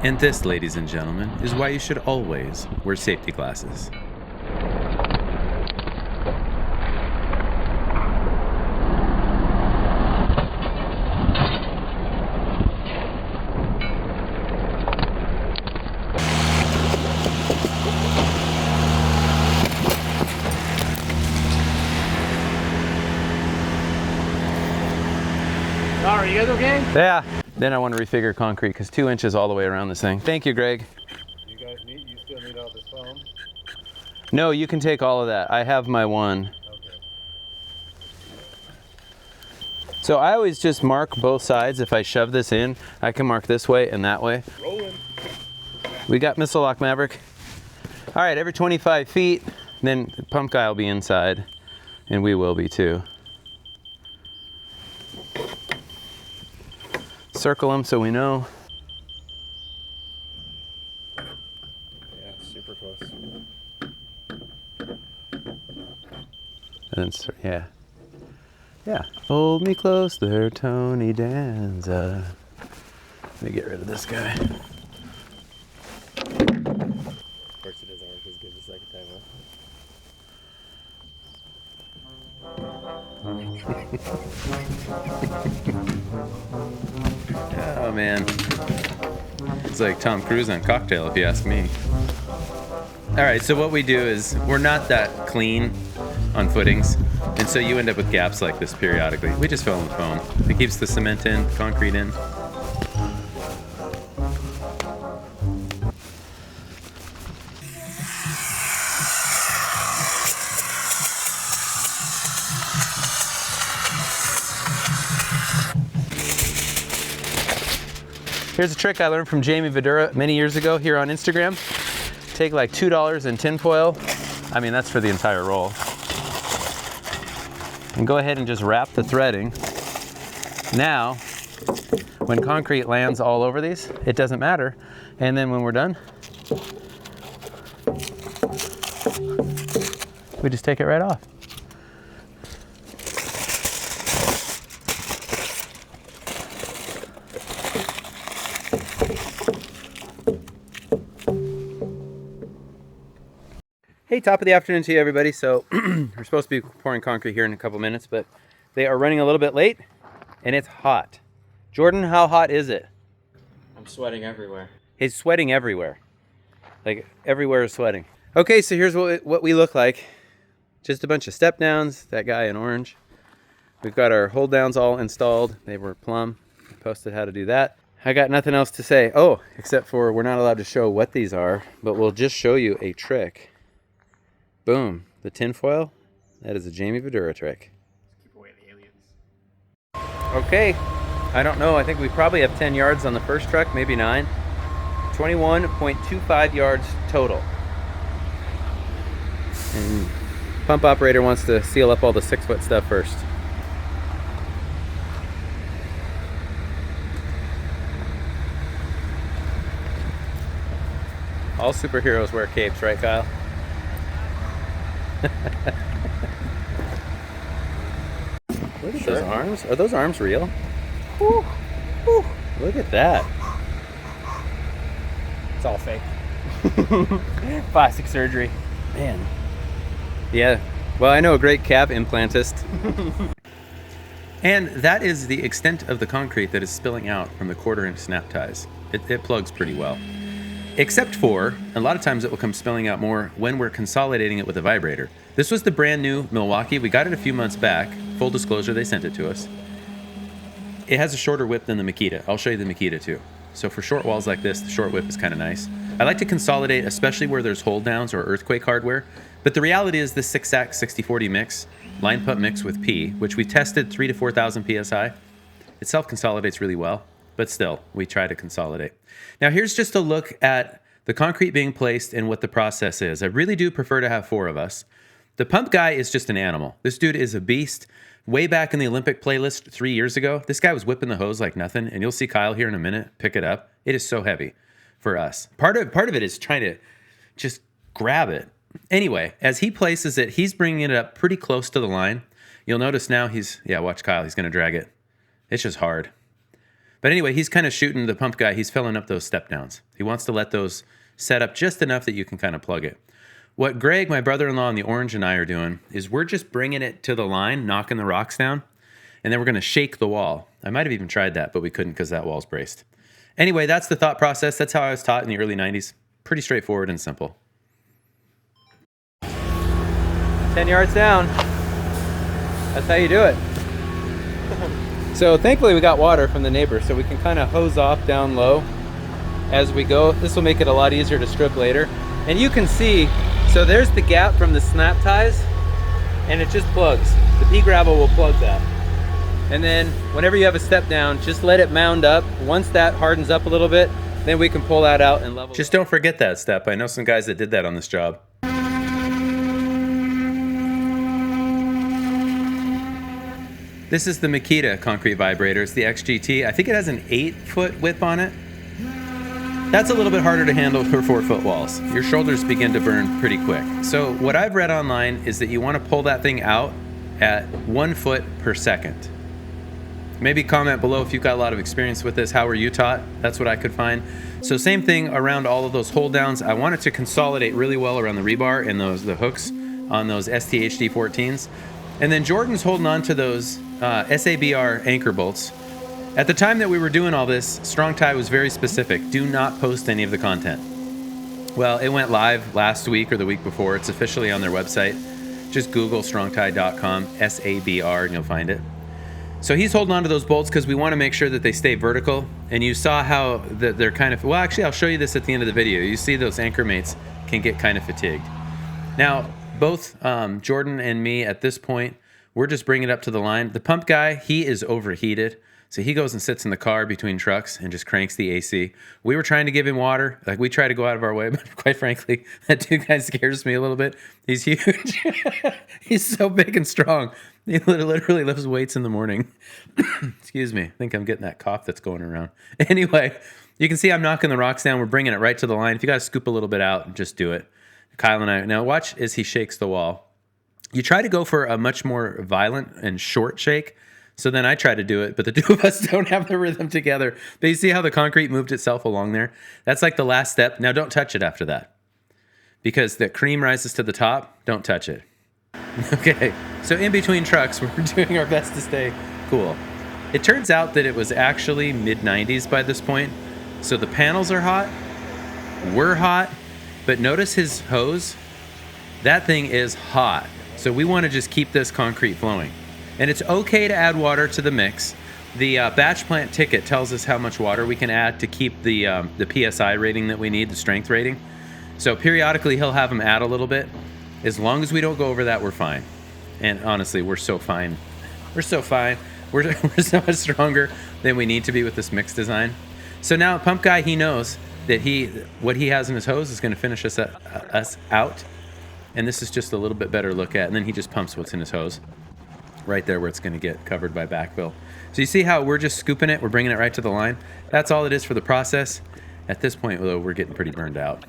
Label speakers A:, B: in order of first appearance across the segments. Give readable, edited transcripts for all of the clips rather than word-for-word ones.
A: And this, ladies and gentlemen, is why you should always wear safety glasses.
B: Are you guys okay?
A: Yeah. Then I want to refigure concrete because 2 inches all the way around this thing. Thank you, Greg.
B: You still need all this foam?
A: No, you can take all of that. I have my one.
B: Okay.
A: So I always just mark both sides. If I shove this in, I can mark this way and that way.
B: Rolling.
A: We got Missile Lock Maverick. All right, every 25 feet, then the pump guy will be inside, and we will be too. Circle them so we know.
B: Yeah, super close.
A: And then, yeah. Yeah. Hold me close there, Tony Danza. Let me get rid of this guy.
B: Of course it doesn't work as good the second time,
A: Oh man. It's like Tom Cruise on Cocktail, if you ask me. Alright, so what we do is we're not that clean on footings, and so you end up with gaps like this periodically. We just fill in with foam. It keeps the cement in, concrete in. Here's a trick I learned from Jamie Vidura many years ago here on Instagram. Take like $2 in tin foil. I mean, that's for the entire roll. And go ahead and just wrap the threading. Now, when concrete lands all over these, it doesn't matter. And then when we're done, we just take it right off. Hey, top of the afternoon to you, everybody. So we're supposed to be pouring concrete here in a couple minutes, but they are running a little bit late, and it's hot. Jordan, how hot is it?
C: I'm sweating everywhere.
A: He's sweating everywhere. Like, everywhere is sweating. Okay, so here's what we look like. Just a bunch of step downs, that guy in orange. We've got our hold downs all installed. They were plumb. I posted how to do that. I got nothing else to say. Oh, except for we're not allowed to show what these are, but we'll just show you a trick. Boom, the tinfoil. That is a Jamie Vidura trick.
B: Keep away the aliens.
A: Okay, I don't know. I think we probably have 10 yards on the first truck, maybe 9. 21.25 yards total. And pump operator wants to seal up all the 6-foot stuff first. All superheroes wear capes, right, Kyle? Look at those arms. Are those arms real? Woo. Woo. Look at that.
B: It's all fake. Plastic surgery.
A: Man. Yeah. Well, I know a great calf implantist. And that is the extent of the concrete that is spilling out from the 1/4-inch snap ties. It plugs pretty well. Except for, a lot of times it will come spilling out more when we're consolidating it with a vibrator. This was the brand new Milwaukee. We got it a few months back. Full disclosure, they sent it to us. It has a shorter whip than the Makita. I'll show you the Makita too. So for short walls like this, the short whip is kind of nice. I like to consolidate, especially where there's hold downs or earthquake hardware. But the reality is this 6-ax 60/40 mix, line pump mix with P, which we tested 3,000 to 4,000 PSI. It self-consolidates really well, but still, we try to consolidate. Now here's just a look at the concrete being placed and what the process is. I really do prefer to have 4 of us. The pump guy is just an animal. This dude is a beast. Way back in the Olympic playlist 3 years ago, this guy was whipping the hose like nothing, and you'll see Kyle here in a minute pick it up. It is so heavy for us. Part of it is trying to just grab it. Anyway, as he places it, he's bringing it up pretty close to the line. You'll notice now watch Kyle, he's gonna drag it. It's just hard. But anyway, he's kind of shooting the pump guy. He's filling up those step downs. He wants to let those set up just enough that you can kind of plug it. What Greg, my brother-in-law on the orange, and I are doing is we're just bringing it to the line, knocking the rocks down, and then we're going to shake the wall. I might have even tried that, but we couldn't because that wall's braced. Anyway, that's the thought process. That's how I was taught in the early 90s. Pretty straightforward and simple.
D: 10 yards down. That's how you do it. So thankfully we got water from the neighbor, so we can kind of hose off down low as we go. This will make it a lot easier to strip later. And you can see, so there's the gap from the snap ties, and it just plugs. The pea gravel will plug that. And then whenever you have a step down, just let it mound up. Once that hardens up a little bit, then we can pull that out and level.
A: Just don't forget that step. I know some guys that did that on this job. This is the Makita concrete vibrators, the XGT. I think it has an 8-foot width on it. That's a little bit harder to handle for 4-foot walls. Your shoulders begin to burn pretty quick. So what I've read online is that you want to pull that thing out at 1 foot per second. Maybe comment below if you've got a lot of experience with this. How were you taught? That's what I could find. So same thing around all of those hold downs. I want it to consolidate really well around the rebar and the hooks on those STHD 14s. And then Jordan's holding on to those SABR anchor bolts. At the time that we were doing all this, Strong-Tie was very specific. Do not post any of the content. Well, it went live last week or the week before. It's officially on their website. Just Google strongtie.com, SABR, and you'll find it. So he's holding on to those bolts because we want to make sure that they stay vertical. And you saw how they're kind of, well, actually, I'll show you this at the end of the video. You see those anchor mates can get kind of fatigued. Now, both Jordan and me at this point, we're just bringing it up to the line. The pump guy, he is overheated. So he goes and sits in the car between trucks and just cranks the AC. We were trying to give him water. Like, we try to go out of our way, but quite frankly, that dude guy scares me a little bit. He's huge. He's so big and strong. He literally lifts weights in the morning. Excuse me. I think I'm getting that cough that's going around. Anyway, you can see I'm knocking the rocks down. We're bringing it right to the line. If you got to scoop a little bit out, just do it. Kyle and I, now watch as he shakes the wall. You try to go for a much more violent and short shake. So then I try to do it, but the two of us don't have the rhythm together. But you see how the concrete moved itself along there? That's like the last step. Now don't touch it after that, because the cream rises to the top. Don't touch it. Okay, so in between trucks, we're doing our best to stay cool. It turns out that it was actually mid-90s by this point. So the panels are hot, we're hot, but notice his hose. That thing is hot. So we want to just keep this concrete flowing. And it's okay to add water to the mix. The batch plant ticket tells us how much water we can add to keep the PSI rating that we need, the strength rating. So periodically he'll have them add a little bit. As long as we don't go over that, we're fine. And honestly, we're so fine. We're so fine. We're so much stronger than we need to be with this mix design. So now pump guy, he knows that what he has in his hose is going to finish us out. And this is just a little bit better look at. And then he just pumps what's in his hose. Right there where it's going to get covered by backfill. So you see how we're just scooping it, we're bringing it right to the line. That's all it is for the process. At this point, though, we're getting pretty burned out.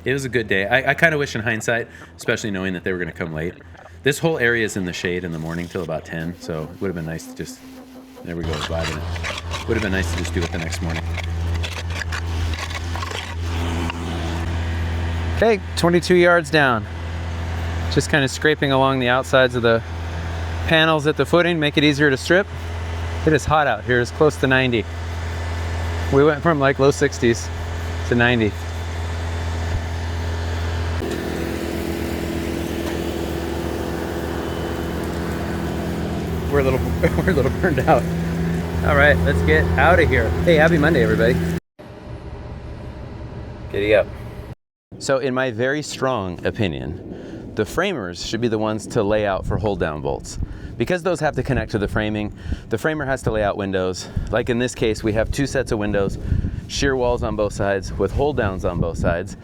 A: It was a good day. I kind of wish in hindsight, especially knowing that they were going to come late. This whole area is in the shade in the morning till about 10, so it would have been nice to just, there we go, vibing it. Would have been nice to just do it the next morning.
D: Okay, 22 yards down. Just kind of scraping along the outsides of the panels at the footing, make it easier to strip. It is hot out here. It's close to 90. We went from like low 60s to 90. We're a little burned out. All right, let's get out of here. Hey, happy Monday, everybody. Giddy up. So in my very strong opinion, the framers should be the ones to lay out for hold down bolts. Because those have to connect to the framing, the framer has to lay out windows. Like in this case, we have 2 sets of windows, shear walls on both sides with hold downs on both sides.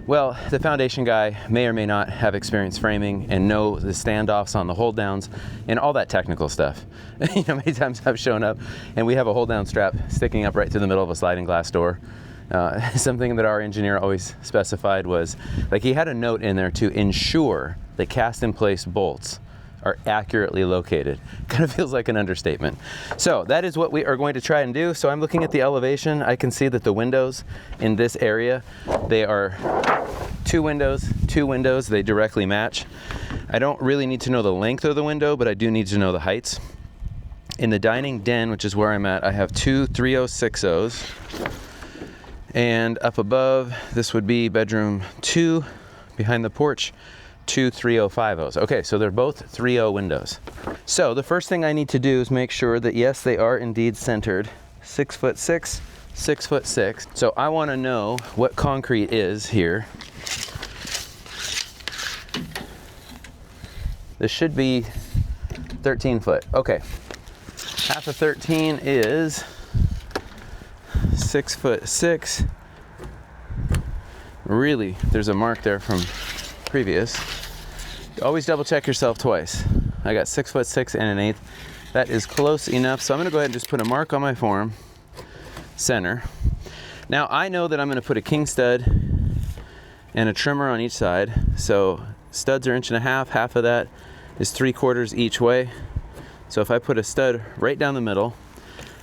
D: Well, the foundation guy may or may not have experience framing and know the standoffs on the hold downs and all that technical stuff. You know, many times I've shown up and we have a hold down strap sticking up right through the middle of a sliding glass door. Something that our engineer always specified was, like, he had a note in there to ensure that cast in place bolts are accurately located. Kind of feels like an understatement. So that is what we are going to try and do. So I'm looking at the elevation. I can see that the windows in this area, they are 2 windows, 2 windows. They directly match. I don't really need to know the length of the window, but I do need to know the heights. In the dining den, which is where I'm at, I have 2 3060s. And up above, this would be bedroom 2, behind the porch, 2 3050s. Okay, so they're both 3.0 windows. So the first thing I need to do is make sure that yes, they are indeed centered. 6'6", 6'6". So I want to know what concrete is here. This should be 13 foot. Okay, half of 13 is 6'6". Really, there's a mark there from previous. Always double check yourself twice. I got 6'6" and 1/8. That is close enough. So I'm gonna go ahead and just put a mark on my form, center. Now I know that I'm gonna put a king stud and a trimmer on each side. So studs are 1.5 inches, half of that is 3/4 each way. So if I put a stud right down the middle,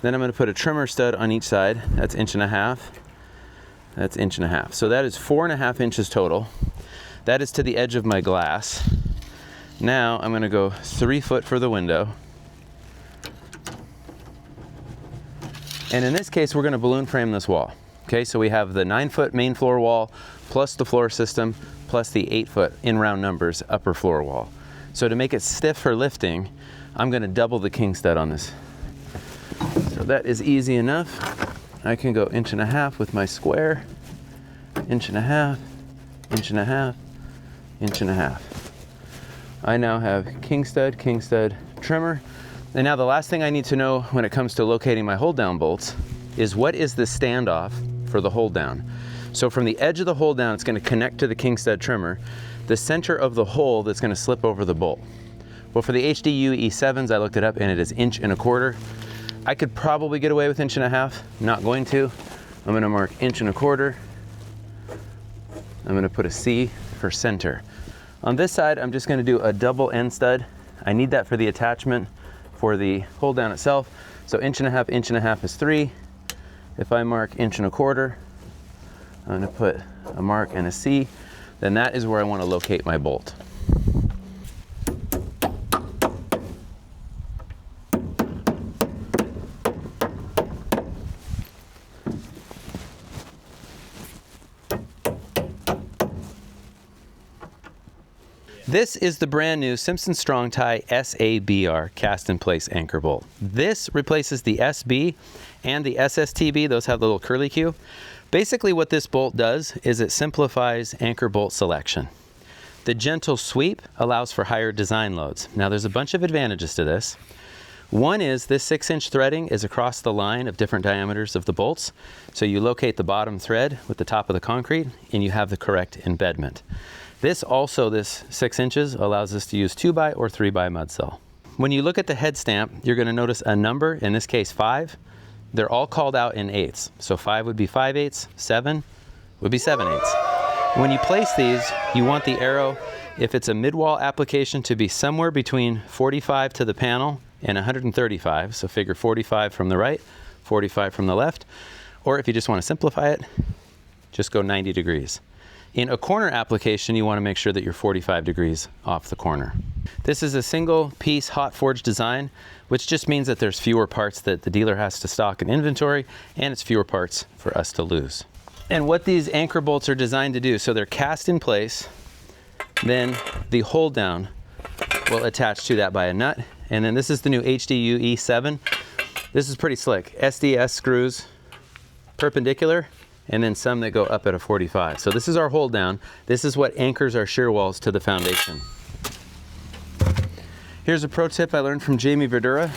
D: then I'm going to put a trimmer stud on each side. That's 1.5 inches. That's 1.5 inches. So that is 4.5 inches total. That is to the edge of my glass. Now I'm going to go 3 foot for the window. And in this case, we're going to balloon frame this wall. Okay, so we have the 9-foot main floor wall plus the floor system plus the 8-foot in round numbers upper floor wall. So to make it stiff for lifting, I'm going to double the king stud on this. So that is easy enough. I can go 1.5 inches with my square, 1.5 inches, 1.5 inches, 1.5 inches. I now have king stud, trimmer. And now the last thing I need to know when it comes to locating my hold down bolts is what is the standoff for the hold down. So from the edge of the hold down, it's going to connect to the king stud trimmer, the center of the hole that's going to slip over the bolt. Well, for the HDU E7s, I looked it up and it is 1.25 inches. I could probably get away with 1.5 inches, not going to. I'm going to mark 1.25 inches. I'm going to put a C for center. On this side, I'm just going to do a double end stud. I need that for the attachment for the hold down itself. So 1.5 inches is 3. If I mark 1.25 inches, I'm going to put a mark and a C. Then that is where I want to locate my bolt. This is the brand new Simpson Strong-Tie SABR cast in place anchor bolt. This replaces the SB and the SSTB. Those have the little curly Q. Basically what this bolt does is it simplifies anchor bolt selection. The gentle sweep allows for higher design loads. Now there's a bunch of advantages to this. One is this 6-inch threading is across the line of different diameters of the bolts. So you locate the bottom thread with the top of the concrete and you have the correct embedment. This 6 inches allows us to use 2x or 3x mud cell. When you look at the head stamp, you're going to notice a number, in this case 5. They're all called out in eighths. So 5 would be 5/8, 7 would be 7/8. When you place these, you want the arrow, if it's a mid-wall application, to be somewhere between 45 to the panel and 135. So figure 45 from the right, 45 from the left. Or if you just want to simplify it, just go 90 degrees. In a corner application, you want to make sure that you're 45 degrees off the corner. This is a single piece hot forged design, which just means that there's fewer parts that the dealer has to stock in inventory, and it's fewer parts for us to lose. And what these anchor bolts are designed to do, so they're cast in place, then the hold down will attach to that by a nut. And then this is the new HDU E7. This is pretty slick. SDS screws perpendicular, and then some that go up at a 45. So this is our hold down. This is what anchors our shear walls to the foundation. Here's a pro tip I learned from Jamie Verdura.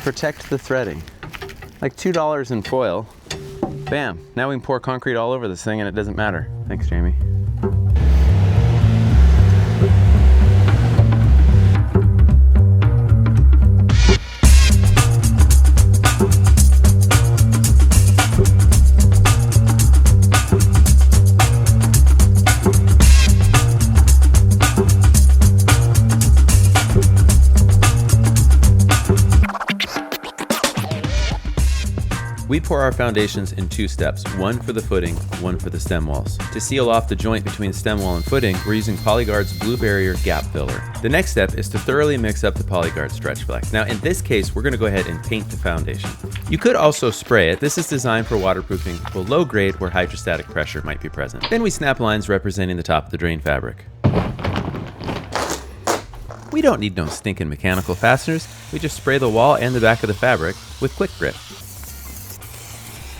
D: Protect the threading. Like $2 in foil. Bam, now we can pour concrete all over this thing and it doesn't matter. Thanks, Jamie.
A: We pour our foundations in 2 steps, one for the footing, one for the stem walls. To seal off the joint between the stem wall and footing, we're using Polyguard's Blue Barrier Gap Filler. The next step is to thoroughly mix up the Polyguard Stretch Flex. Now in this case, we're gonna go ahead and paint the foundation. You could also spray it. This is designed for waterproofing below grade where hydrostatic pressure might be present. Then we snap lines representing the top of the drain fabric. We don't need no stinking mechanical fasteners. We just spray the wall and the back of the fabric with Quick Grip.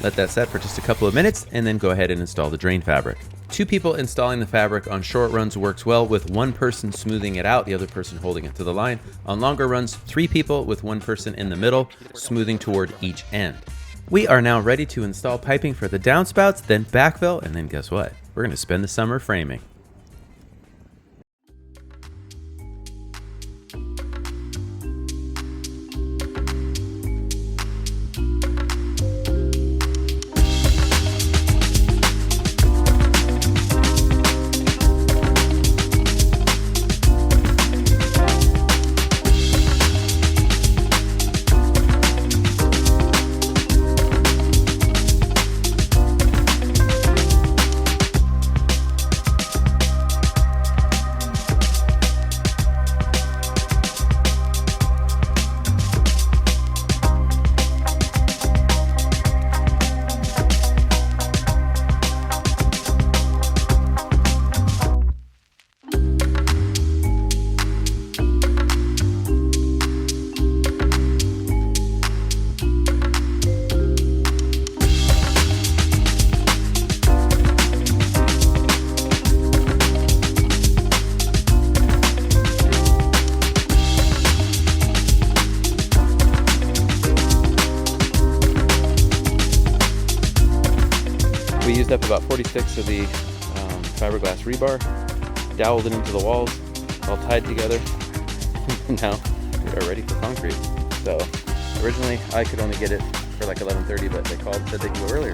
A: Let that set for just a couple of minutes and then go ahead and install the drain fabric. 2 people installing the fabric on short runs works well with 1 person smoothing it out, the other person holding it to the line. On longer runs, 3 people with 1 person in the middle, smoothing toward each end. We are now ready to install piping for the downspouts, then backfill, and then guess what? We're gonna spend the summer framing. We used up about 46 of the fiberglass rebar, doweled it into the walls, all tied together. Now we are ready for concrete. So originally I could only get it for like 11:30, but they called and said they could go earlier.